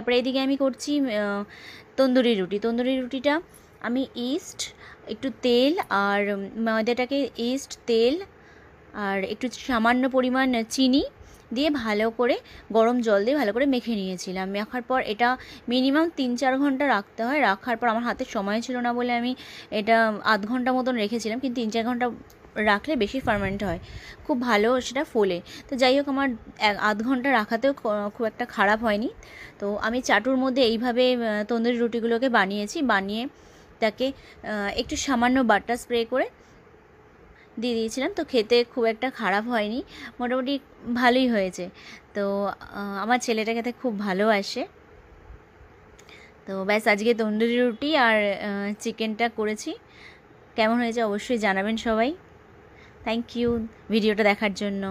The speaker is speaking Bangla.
তারপরে এদিকে আমি করছি তন্দুরি রুটি। তন্দুরি রুটিটা আমি ইস্ট, একটু তেল আর ময়দাটাকে ইস্ট, তেল আর একটু সামান্য পরিমাণ চিনি দিয়ে ভালো করে গরম জল দিয়ে ভালো করে মেখে নিয়েছিলাম। মাখার পর এটা মিনিমাম 3-4 ঘন্টা রাখতে হয়। রাখার পর আমার হাতে সময় ছিল না বলে আমি এটা আধ ঘন্টা মতন রেখেছিলাম, কিন্তু 3-4 ঘন্টা রাখলে বেশি ফার্মেন্ট হয়, খুব ভালো সেটা ফোলে। তো যাই হোক, আমার আধ ঘন্টা রাখাতেও খুব একটা খারাপ হয়নি। তো আমি চাটুর মধ্যে এইভাবে তন্দুরি রুটিগুলোকে বানিয়ে তাকে একটু সামান্য বাটার স্প্রে করে দিয়ে দিয়েছিলাম। তো খেতে খুব একটা খারাপ হয়নি, মোটামুটি ভালোই হয়েছে। তো আমার ছেলেটা খেতে খুব ভালোবাসে। তো ব্যাস, আজকে তন্দুরি রুটি আর চিকেনটা করেছি। কেমন হয়েছে অবশ্যই জানাবেন সবাই। থ্যাংক ইউ ভিডিওটা দেখার জন্য।